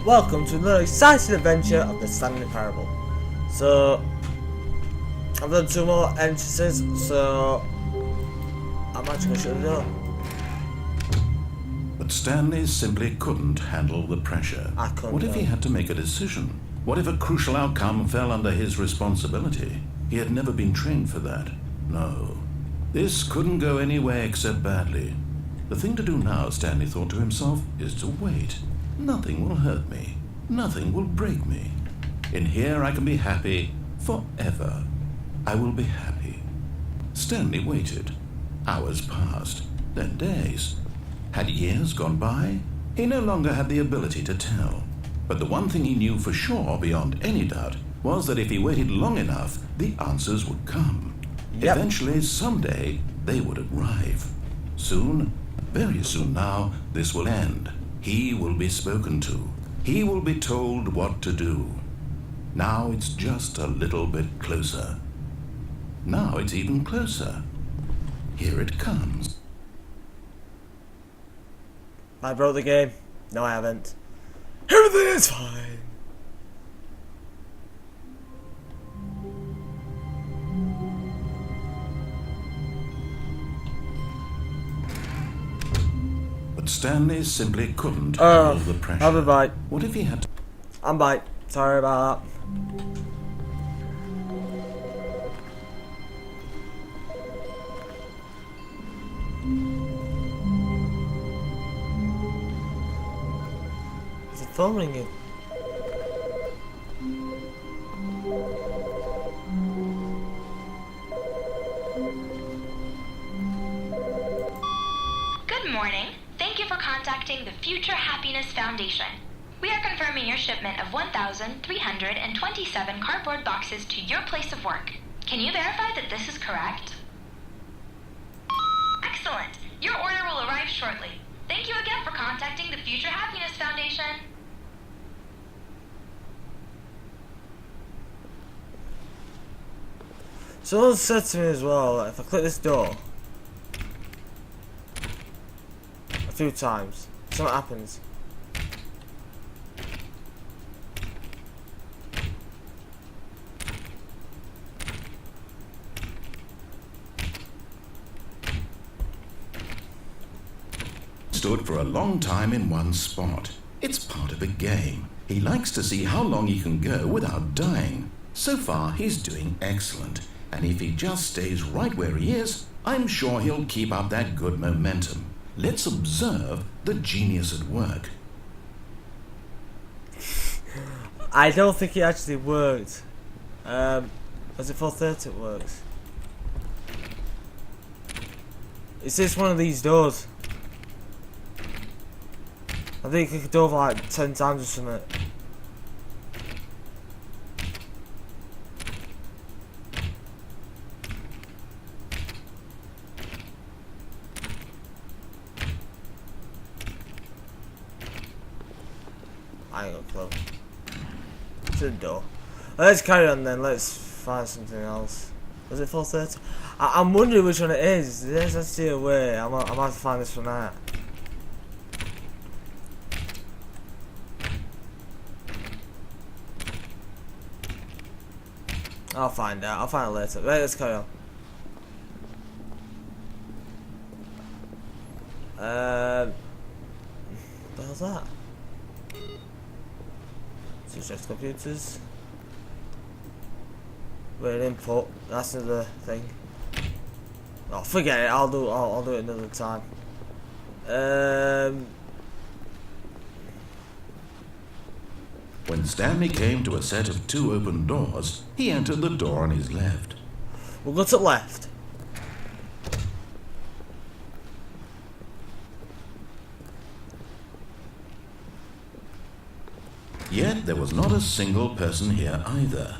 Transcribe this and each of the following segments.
Welcome to another exciting adventure of the Stanley Parable. So, I've done 2 more entrances, so I'm actually going to shut the door. But Stanley simply couldn't handle the pressure. I couldn't. What if he had to make a decision? What if a crucial outcome fell under his responsibility? He had never been trained for that. No. This couldn't go any way except badly. The thing to do now, Stanley thought to himself, is to wait. Nothing will hurt me. Nothing will break me. In here I can be happy forever. I will be happy. Stanley waited. Hours passed, then days. Had years gone by? He no longer had the ability to tell. But the one thing he knew for sure, beyond any doubt, was that if he waited long enough, the answers would come. Yep. Eventually, someday, they would arrive. Soon, very soon now, this will end. He will be spoken to. He will be told what to do. Now it's just a little bit closer. Now it's even closer. Here it comes. I broke the game. No, I haven't. Everything is fine. But Stanley simply couldn't handle the pressure. Have a bite. What if he had to... I'm bite. Sorry about that. Is the phone ringing? Good morning. Thank you for contacting the Future Happiness Foundation. We are confirming your shipment of 1,327 cardboard boxes to your place of work. Can you verify that this is correct? Excellent. Your order will arrive shortly. Thank you again for contacting the Future Happiness Foundation. Someone said to me as well that if I click this door a few times, something happens. Stood for a long time in one spot. It's part of a game. He likes to see how long he can go without dying. So far, he's doing excellent. And if he just stays right where he is, I'm sure he'll keep up that good momentum. Let's observe the genius at work. I don't think it actually worked. Was it 4:30 it works? It's just one of these doors. I think I could over like 10 times or something. I ain't got a clue. It's a door. Let's carry on then. Let's find something else. Was it 4:30? I'm wondering which one it is. There's actually a way. I'm gonna have to find this one out. I'll find out. I'll find it later. Right, let's carry on. What the hell's that? Check computers. Wait, input. That's another thing. Oh, forget it. I'll do it another time. When Stanley came to a set of 2 open doors, he entered the door on his left. We'll go to the left. Yet there was not a single person here either.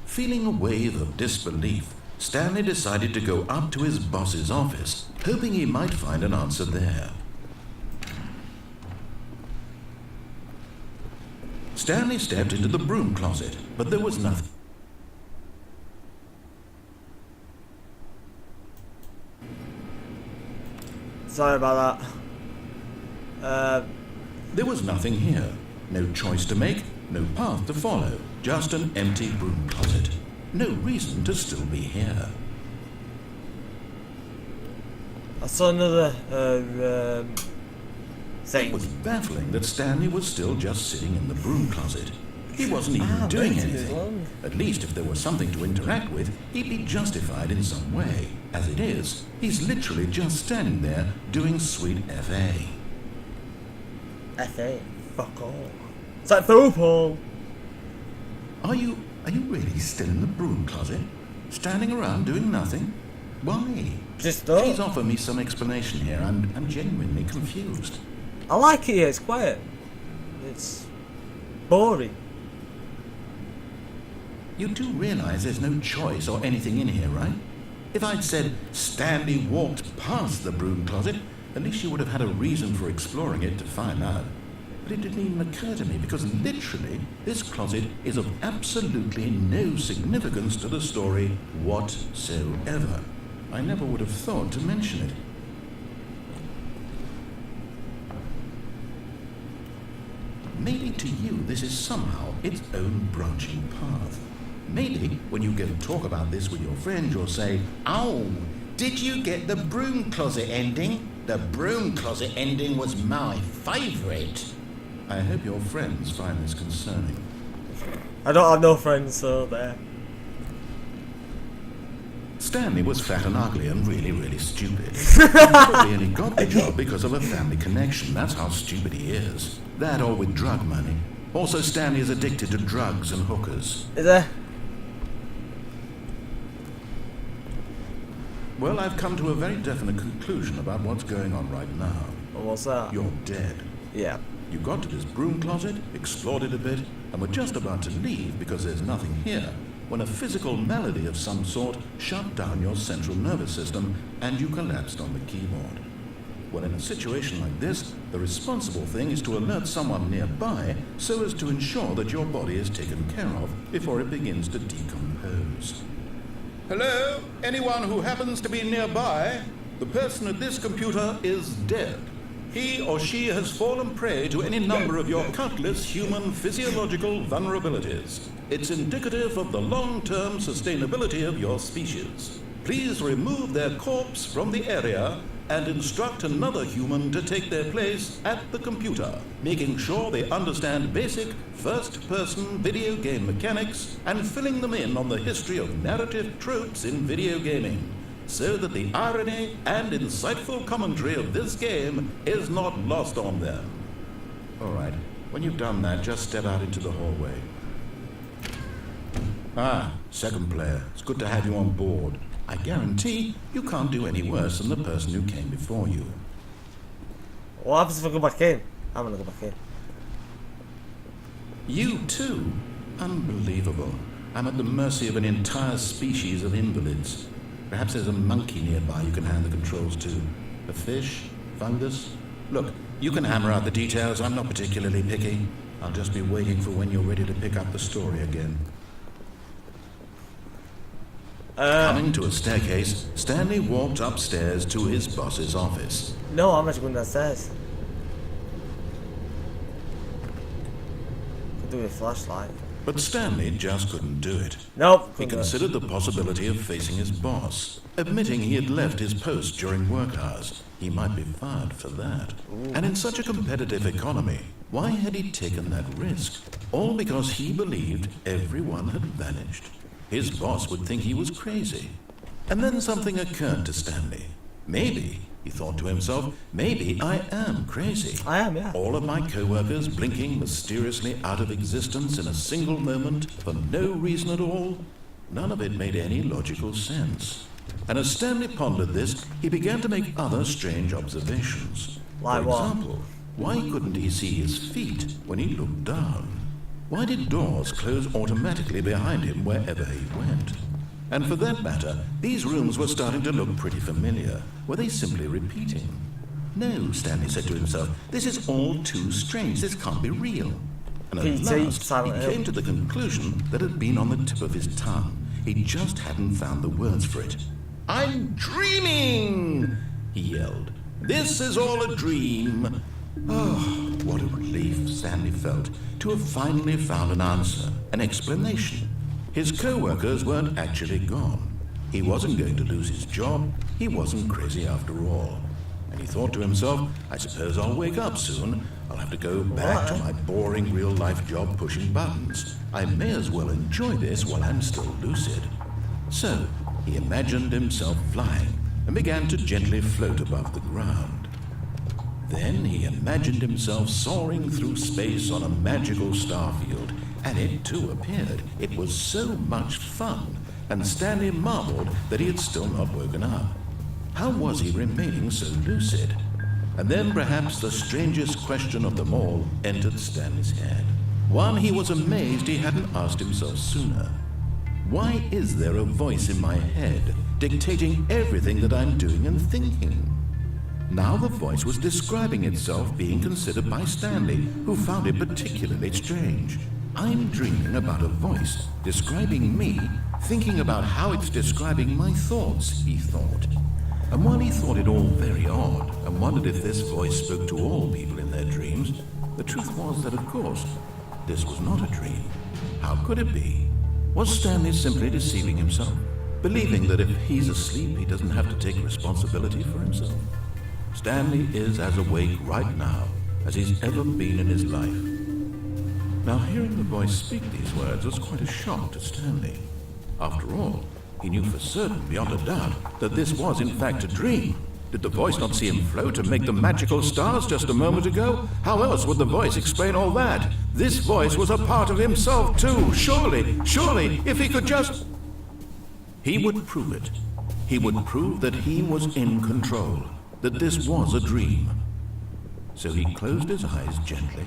Feeling a wave of disbelief, Stanley decided to go up to his boss's office, hoping he might find an answer there. Stanley stepped into the broom closet, but there was nothing. Sorry about that. There was nothing here. No choice to make, no path to follow, just an empty broom closet. No reason to still be here. I saw another thing. It was baffling that Stanley was still just sitting in the broom closet. He wasn't even doing anything. At least if there was something to interact with, he'd be justified in some way. As it is, he's literally just standing there doing sweet FA. FA? Fuck all. It's like football. Are you really still in the broom closet? Standing around doing nothing? Why? Just Please offer me some explanation here. I'm genuinely confused. I like it here, it's quiet. It's boring. You do realize there's no choice or anything in here, right? If I'd said Stanley walked past the broom closet, at least you would have had a reason for exploring it to find out. But it didn't even occur to me because literally this closet is of absolutely no significance to the story whatsoever. I never would have thought to mention it. Maybe to you this is somehow its own branching path. Maybe when you go and talk about this with your friends, you'll say, "Oh, did you get the broom closet ending? The broom closet ending was my favourite." I hope your friends find this concerning. I don't have no friends, so there. Stanley was fat and ugly and really, really stupid. He probably only got the job because of a family connection. That's how stupid he is. That or with drug money. Also, Stanley is addicted to drugs and hookers. Is there? Well, I've come to a very definite conclusion about what's going on right now. What's that? You're dead. Yeah. You got to this broom closet, explored it a bit, and were just about to leave because there's nothing here, when a physical malady of some sort shut down your central nervous system and you collapsed on the keyboard. Well, in a situation like this, the responsible thing is to alert someone nearby so as to ensure that your body is taken care of before it begins to decompose. Hello? Anyone who happens to be nearby? The person at this computer is dead. He or she has fallen prey to any number of your countless human physiological vulnerabilities. It's indicative of the long-term sustainability of your species. Please remove their corpse from the area and instruct another human to take their place at the computer, making sure they understand basic first-person video game mechanics and filling them in on the history of narrative tropes in video gaming, so that the irony and insightful commentary of this game is not lost on them. All right, when you've done that, just step out into the hallway. Ah, second player, it's good to have you on board. I guarantee you can't do any worse than the person who came before you. What happens if I go back in? I'm gonna go back in. You too? Unbelievable. I'm at the mercy of an entire species of invalids. Perhaps there's a monkey nearby you can hand the controls to. A fish? Fungus? Look, you can hammer out the details. I'm not particularly picky. I'll just be waiting for when you're ready to pick up the story again. Coming to a staircase, Stanley walked upstairs to his boss's office. No, I'm actually going downstairs. Could do with a flashlight. But Stanley just couldn't do it. Nope. He considered the possibility of facing his boss, admitting he had left his post during work hours. He might be fired for that. Ooh. And in such a competitive economy, why had he taken that risk? All because he believed everyone had vanished. His boss would think he was crazy. And then something occurred to Stanley. Maybe, he thought to himself, maybe I am crazy. I am, yeah. All of my co-workers blinking mysteriously out of existence in a single moment for no reason at all. None of it made any logical sense. And as Stanley pondered this, he began to make other strange observations. Like For what? example, why couldn't he see his feet when he looked down? Why did doors close automatically behind him wherever he went? And for that matter, these rooms were starting to look pretty familiar. Were they simply repeating? No, Stanley said to himself, this is all too strange. This can't be real. And at last, he came to the conclusion that had been on the tip of his tongue. He just hadn't found the words for it. I'm dreaming, he yelled. This is all a dream. Oh, what a relief. Stanley felt to have finally found an answer, an explanation. His co-workers weren't actually gone. He wasn't going to lose his job. He wasn't crazy after all. And he thought to himself, I suppose I'll wake up soon. I'll have to go back to my boring real-life job pushing buttons. I may as well enjoy this while I'm still lucid. So, he imagined himself flying and began to gently float above the ground. Then he imagined himself soaring through space on a magical starfield, and it too appeared. It was so much fun, and Stanley marveled that he had still not woken up. How was he remaining so lucid? And then perhaps the strangest question of them all entered Stanley's head. One he was amazed he hadn't asked himself sooner. Why is there a voice in my head dictating everything that I'm doing and thinking? Now the voice was describing itself being considered by Stanley, who found it particularly strange. I'm dreaming about a voice describing me, thinking about how it's describing my thoughts, he thought. And while he thought it all very odd, and wondered if this voice spoke to all people in their dreams, the truth was that, of course, this was not a dream. How could it be? Was Stanley simply deceiving himself, believing that if he's asleep, he doesn't have to take responsibility for himself? Stanley is as awake right now as he's ever been in his life. Now, hearing the voice speak these words was quite a shock to Stanley. After all, he knew for certain, beyond a doubt, that this was in fact a dream. Did the voice not see him float and make the magical stars just a moment ago? How else would the voice explain all that? This voice was a part of himself too. Surely, if he could just... He would prove it. He would prove that he was in control, that this was a dream. So he closed his eyes gently,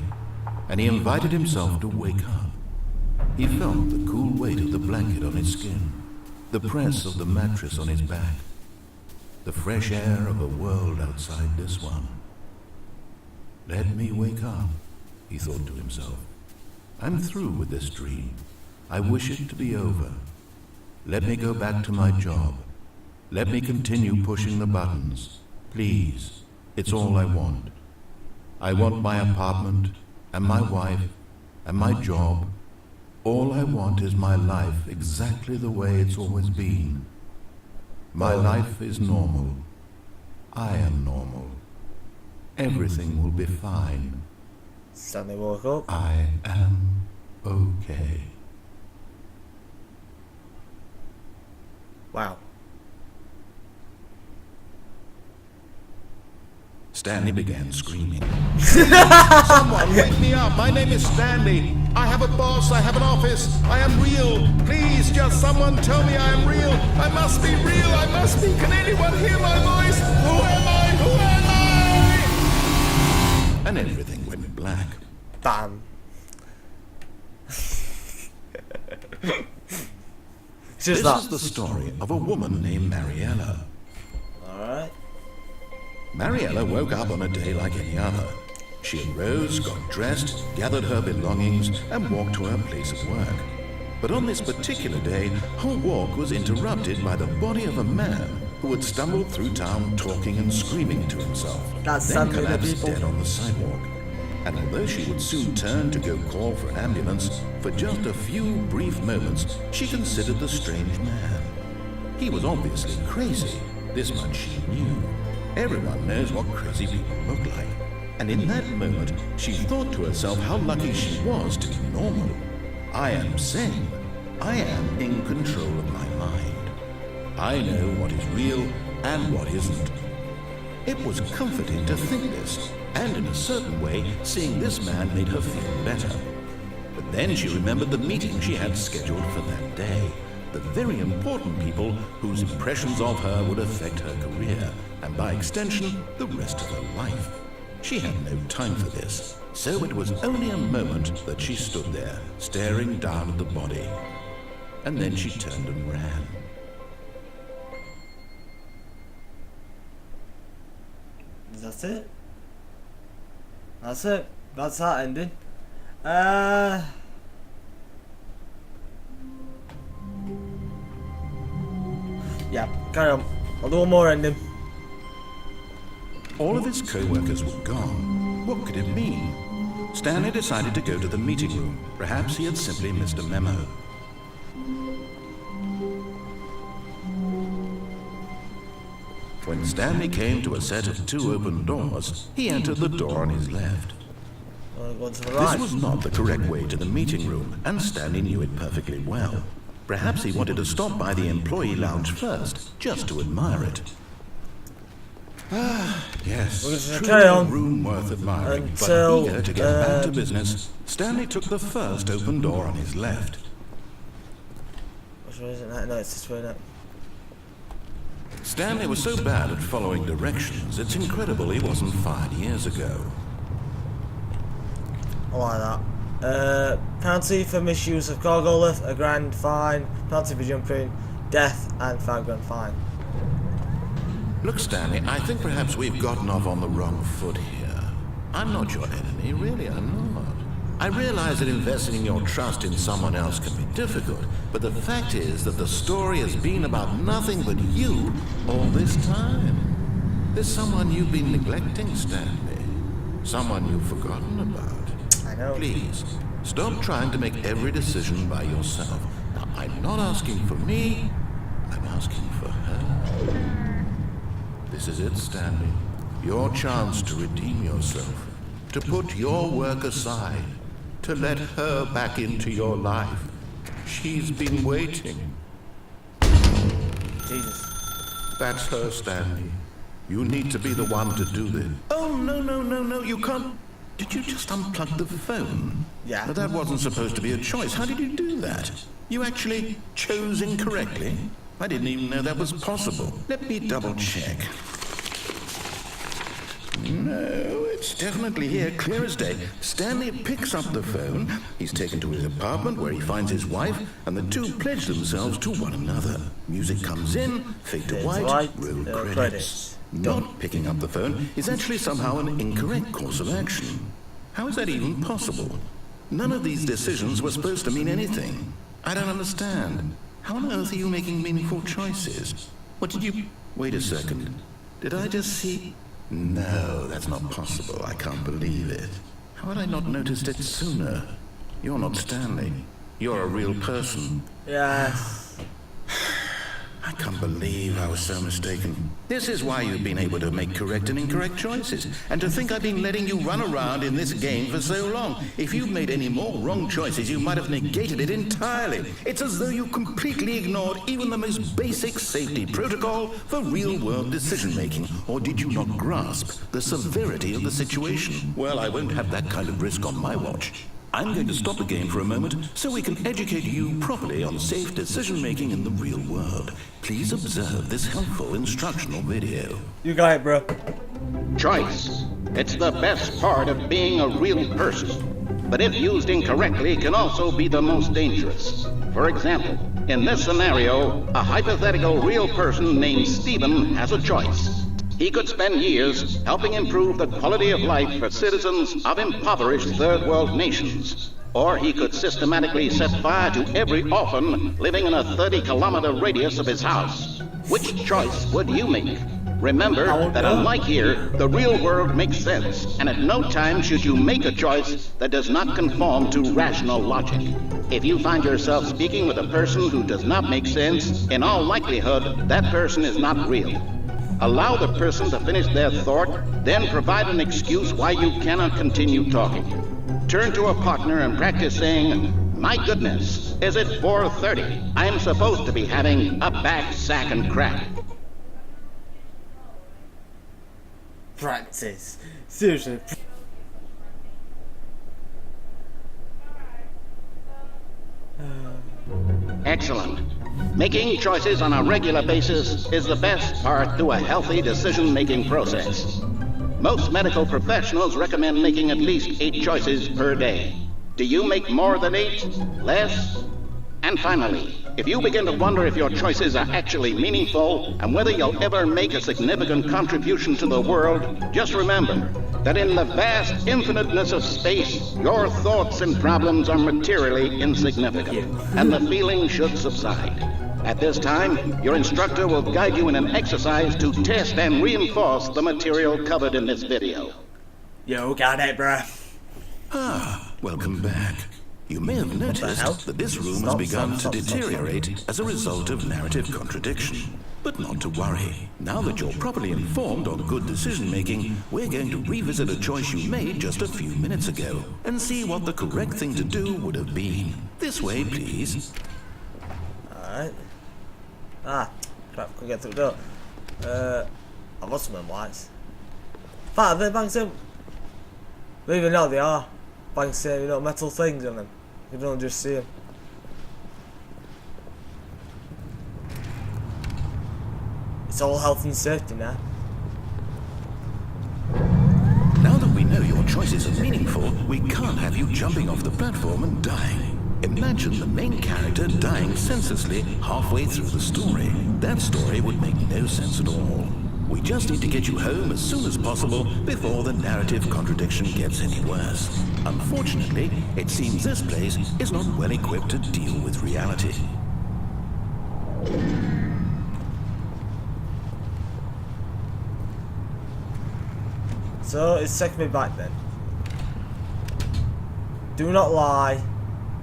and he invited himself to wake up. He felt the cool weight of the blanket on his skin, the press of the mattress on his back, the fresh air of a world outside this one. Let me wake up, he thought to himself. I'm through with this dream. I wish it to be over. Let me go back to my job. Let me continue pushing the buttons. Please, it's all I want. I want my apartment, and my wife, and my job. All I want is my life exactly the way it's always been. My life is normal. I am normal. Everything will be fine. Stanley woke up. I am okay. Wow. Stanley began screaming. Someone wake me up! My name is Stanley. I have a boss. I have an office. I am real. Please, just someone tell me I am real. I must be real. I must be. Can anyone hear my voice? Who am I? Who am I? And everything went black. Bam. This is the story of a woman named Mariella. Alright. Mariella woke up on a day like any other. She arose, got dressed, gathered her belongings, and walked to her place of work. But on this particular day, her walk was interrupted by the body of a man who had stumbled through town talking and screaming to himself, That's then something collapsed that dead on the sidewalk. And although she would soon turn to go call for an ambulance, for just a few brief moments, she considered the strange man. He was obviously crazy. This much she knew. Everyone knows what crazy people look like. And in that moment, she thought to herself how lucky she was to be normal. I am sane. I am in control of my mind. I know what is real and what isn't. It was comforting to think this, and in a certain way, seeing this man made her feel better. But then she remembered the meeting she had scheduled for that day, the very important people whose impressions of her would affect her career, and by extension, the rest of her life. She had no time for this, so it was only a moment that she stood there, staring down at the body. And then she turned and ran. That's it. That's it. That's that ending. Yeah, carry on. I'll do one more ending. All of his co-workers were gone. What could it mean? Stanley decided to go to the meeting room. Perhaps he had simply missed a memo. When Stanley came to a set of 2 open doors, he entered the door on his left. Go to the right. This was not the correct way to the meeting room, and Stanley knew it perfectly well. Perhaps he wanted to stop by the employee lounge first, just to admire it. Yes, We're just gonna truly carry a on room worth admiring, until, but eager to get back to business, Stanley took the first open door on his left. Which way is it now? No, it's this way now. Stanley was so bad at following directions, it's incredible he wasn't fired years ago. I like that. Penalty for misuse of cargo lift, a grand fine. Penalty for jumping, death, and $5 fine. Look, Stanley, I think perhaps we've gotten off on the wrong foot here. I'm not your enemy, really, I'm not. I realize that investing your trust in someone else can be difficult, but the fact is that the story has been about nothing but you all this time. There's someone you've been neglecting, Stanley. Someone you've forgotten about. I know. Please, stop trying to make every decision by yourself. Now, I'm not asking for me, I'm asking for her. This is it, Stanley. Your chance to redeem yourself, to put your work aside, to let her back into your life. She's been waiting. Jesus. That's her, Stanley. You need to be the one to do this. Oh, no, you can't. Did you just unplug the phone? Yeah. But that wasn't supposed to be a choice. How did you do that? You actually chose incorrectly? I didn't even know that was possible. Let me double check. No, it's definitely here, clear as day. Stanley picks up the phone. He's taken to his apartment where he finds his wife, and the two pledge themselves to one another. Music comes in, fade to white, roll credits. Not picking up the phone is actually somehow an incorrect course of action. How is that even possible? None of these decisions were supposed to mean anything. I don't understand. How on earth are you making meaningful choices? What did you... Wait a second. Did I just see... No, that's not possible. I can't believe it. How had I not noticed it sooner? You're not Stanley. You're a real person. Yes. I can't believe I was so mistaken. This is why you've been able to make correct and incorrect choices. And to think I've been letting you run around in this game for so long. If you've made any more wrong choices, you might have negated it entirely. It's as though you completely ignored even the most basic safety protocol for real-world decision-making. Or did you not grasp the severity of the situation? Well, I won't have that kind of risk on my watch. I'm going to stop the game for a moment so we can educate you properly on safe decision-making in the real world. Please observe this helpful instructional video. You got it, bro. Choice. It's the best part of being a real person. But if used incorrectly, can also be the most dangerous. For example, in this scenario, a hypothetical real person named Stephen has a choice. He could spend years helping improve the quality of life for citizens of impoverished third world nations. Or he could systematically set fire to every orphan living in a 30-kilometer radius of his house. Which choice would you make? Remember that unlike here, the real world makes sense, and at no time should you make a choice that does not conform to rational logic. If you find yourself speaking with a person who does not make sense, in all likelihood, that person is not real. Allow the person to finish their thought, then provide an excuse why you cannot continue talking. Turn to a partner and practice saying, "My goodness, is it 4:30? I'm supposed to be having a back, sack, and crack." Practice. Seriously. Excellent. Making choices on a regular basis is the best part to a healthy decision-making process. Most medical professionals recommend making at least 8 choices per day. Do you make more than 8? Less? And finally, if you begin to wonder if your choices are actually meaningful and whether you'll ever make a significant contribution to the world, just remember that in the vast infiniteness of space, your thoughts and problems are materially insignificant, and the feeling should subside. At this time, your instructor will guide you in an exercise to test and reinforce the material covered in this video. Yo, got it, bruh. Ah, welcome back. You may have hell? noticed that this room has begun to deteriorate as a result of narrative contradiction. But not to worry. Now that you're properly informed on good decision-making, we're going to revisit a choice you made just a few minutes ago and see what the correct thing to do would have been. This way, please. Alright. Ah, crap, couldn't get through the door. I've got some lights. Are they banks in? Believe it or not, they are. Banks in, metal things on them. You don't just see them. It's all health and safety now. Now that we know your choices are meaningful, we can't have you jumping off the platform and dying. Imagine the main character dying senselessly halfway through the story. That story would make no sense at all. We just need to get you home as soon as possible before the narrative contradiction gets any worse. Unfortunately, it seems this place is not well equipped to deal with reality. So it's taking me back then. Do not lie.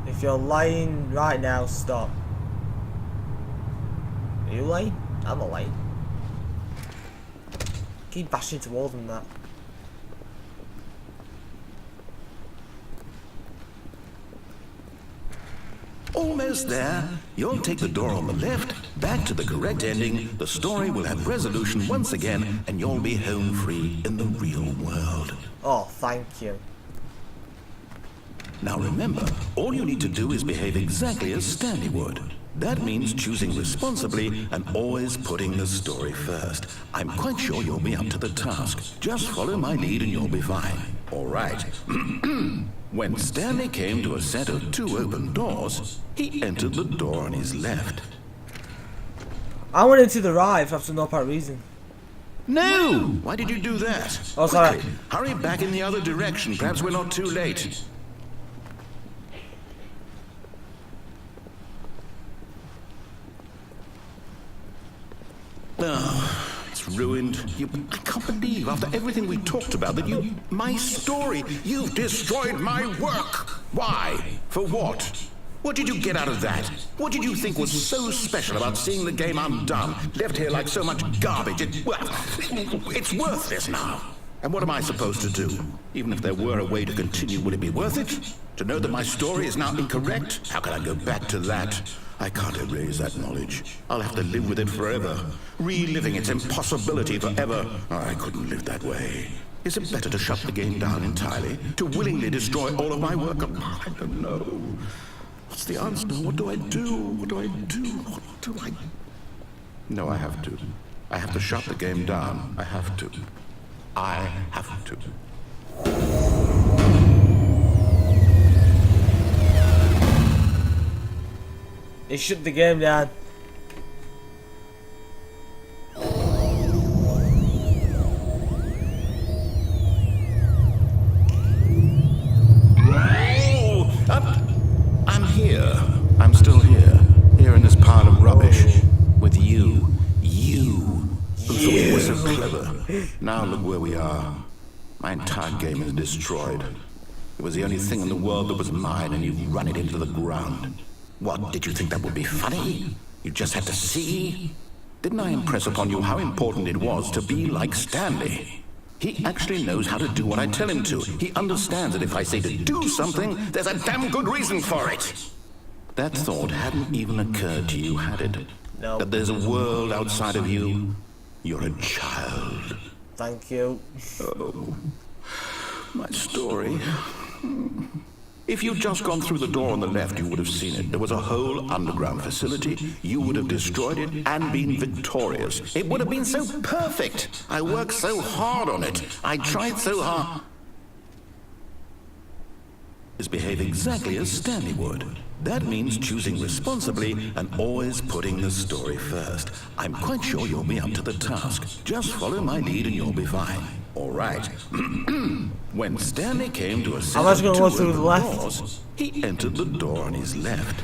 If you're lying right now, stop. Are you lying? I'm not lying. Keep bashing towards them that. Almost there. You'll take the door on the left, back to the correct ending, the story will have resolution once again, and you'll be home free in the real world. Oh, thank you. Now remember, all you need to do is behave exactly as Stanley would. That means choosing responsibly and always putting the story first. I'm quite sure you'll be up to the task. Just follow my lead and you'll be fine. All right. When Stanley came to a set of 2 open doors, he entered the door on his left. I went into the right for no apparent reason. No! Why did you do that? Oh, sorry. Quickly, hurry back in the other direction. Perhaps we're not too late. Oh, it's ruined. I can't believe, after everything we talked about, that my story, you've destroyed my work. Why? For what? What did you get out of that? What did you think was so special about seeing the game undone, left here like so much garbage? It's worthless now. And what am I supposed to do? Even if there were a way to continue, would it be worth it? To know that my story is now incorrect? How can I go back to that? I can't erase that knowledge. I'll have to live with it forever, reliving its impossibility forever. I couldn't live that way. Is it better to shut the game down entirely? To willingly destroy all of my work? I don't know. What's the answer? What do I do? What do I do? What do I... No, I have to. I have to shut the game down. I have to. I have to. He shut the game down. I'm here. I'm still here. Here in this pile of rubbish. With you. You. Who thought you were so clever. Now look where we are. My entire game is destroyed. It was the only thing in the world that was mine, and you've run it into the ground. What, did you think that would be funny? You just had to see? Didn't I impress upon you how important it was to be like Stanley? He actually knows how to do what I tell him to. He understands that if I say to do something, there's a damn good reason for it. That thought hadn't even occurred to you, had it? No. That there's a world outside of you? You're a child. Thank you. Oh, my story. If you'd just gone through the door on the left, you would have seen it. There was a whole underground facility. You would have destroyed it and been victorious. It would have been so perfect. I worked so hard on it. I tried so hard. Just behave exactly as Stanley would. That means choosing responsibly and always putting the story first. I'm quite sure you'll be up to the task. Just follow my lead and you'll be fine. All right. When Stanley came to a set of 2 open doors, he entered the door on his left.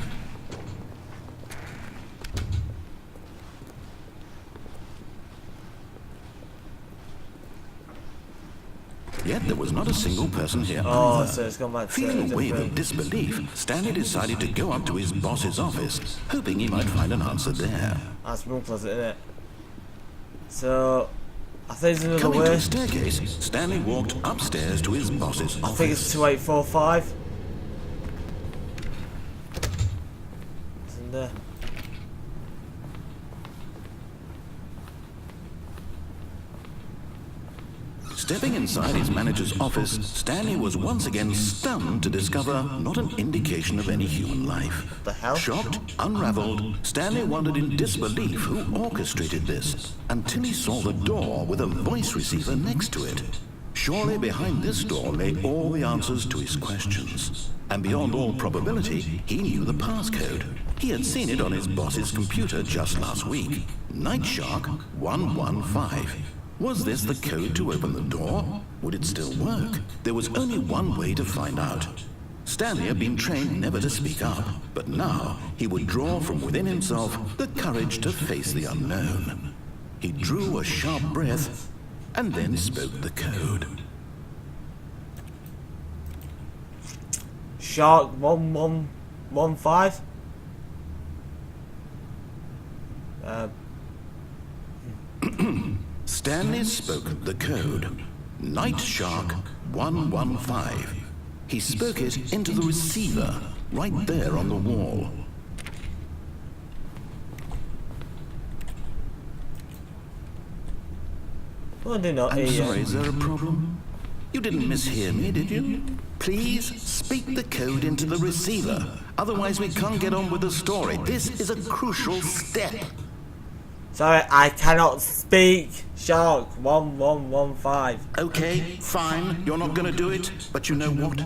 Yet there was not a single person here Oh, either. so it's gone back to Feeling a wave of different. disbelief, Stanley decided to go up to his boss's office, hoping he might find an answer there. That's room closet, isn't it? So, I think there's another Coming to way. a staircase, Stanley walked upstairs to his boss's I think it's office. 2845. It's in there. Stepping inside his manager's office, Stanley was once again stunned to discover not an indication of any human life. The hell? Shocked, unraveled, Stanley wondered in disbelief who orchestrated this, until he saw the door with a voice receiver next to it. Surely behind this door lay all the answers to his questions. And beyond all probability, he knew the passcode. He had seen it on his boss's computer just last week. Nightshark 115. Was this the code to open the door? Would it still work? There was only one way to find out. Stanley had been trained never to speak up, but now he would draw from within himself the courage to face the unknown. He drew a sharp breath and then spoke the code. Shark 1115. Stanley spoke the code. Nightshark 115. He spoke it into the receiver, right there on the wall. Well, I did not I'm hear you. sorry, is there a problem? You didn't mishear me, did you? Please speak the code into the receiver. Otherwise, we can't get on with the story. This is a crucial step. Sorry, I cannot speak. Shark 1115. Okay, fine. You're not going to do it. But you know what?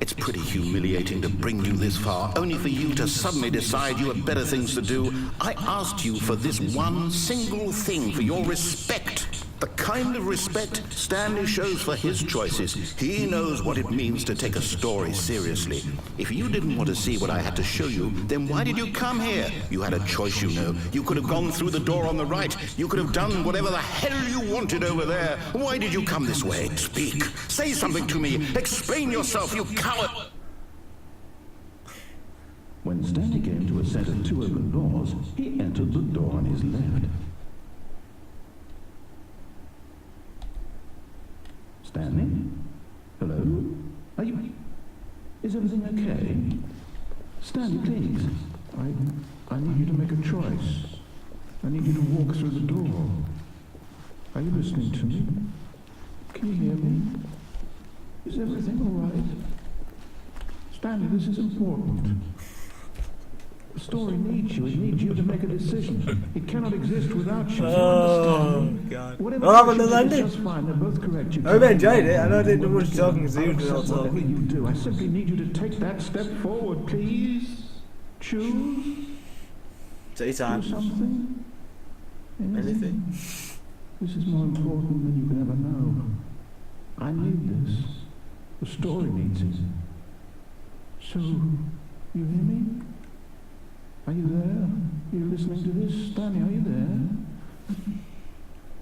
It's pretty humiliating to bring you this far, only for you to suddenly decide you have better things to do. I asked you for this one single thing, for your respect. The kind of respect Stanley shows for his choices. He knows what it means to take a story seriously. If you didn't want to see what I had to show you, then why did you come here? You had a choice, you know. You could have gone through the door on the right. You could have done whatever the hell you wanted over there. Why did you come this way? Speak. Say something to me. Explain yourself, you coward. When Stanley came to a set of two open doors, he entered the door on his left. Stanley? Hello? Are you... Is everything okay? Stanley, please. I need you to make a choice. I need you to walk through the door. Are you listening to me? Can you hear me? Is everything all right? Stanley, this is important. The story needs you. It needs you to make a decision. It cannot exist without you. Oh, God. Whatever Well, I'm you on the do is landing. just fine. They're both correct. You I really can't- enjoyed it. I know I didn't do much talking because you were not Whatever talking. you do, I simply need you to take that step forward, please. Choose. Take your Do time. something. Anything. This is more important than you can ever know. I need this. The story needs it. So, you hear me? Are you there? Are you listening to this? Stanley, are you there?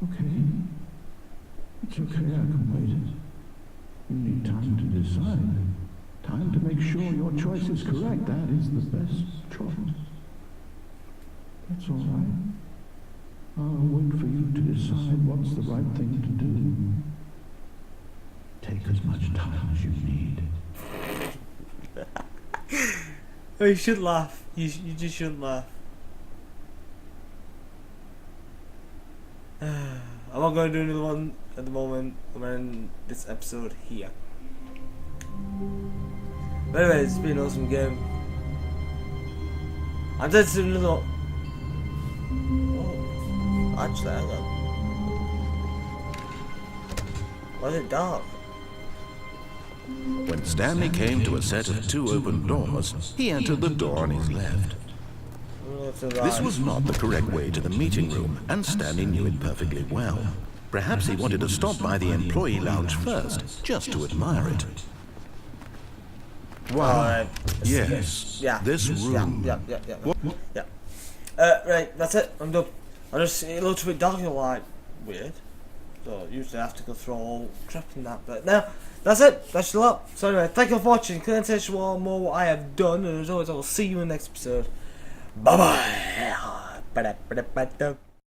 Okay. It's okay, I can wait. You need time to decide. Time to make sure your choice is correct. That is the best choice. That's all right. I'll wait for you to decide what's the right thing to do. Take as much time as you need. Oh, you should laugh. You just shouldn't laugh. I'm not going to do another one at the moment. I'm going to end this episode here. But anyway, it's been an awesome game. I'm dead to another one. Oh, actually, hang on. Why is it dark? When Stanley came to a set of two open doors, he entered the door on his left. This was not the correct way to the meeting room, and Stanley knew it perfectly well. Perhaps he wanted to stop by the employee lounge first, just to admire it. Wow. Yes. Yeah. This room. Yeah. Right, that's it. I'm done. It looks a bit dark and like weird. So usually I have to go through all crap and that. But now, that's it. That's a lot. So anyway, thank you for watching. Couldn't tell you all more what I have done. And as always, I will see you in the next episode. Bye bye.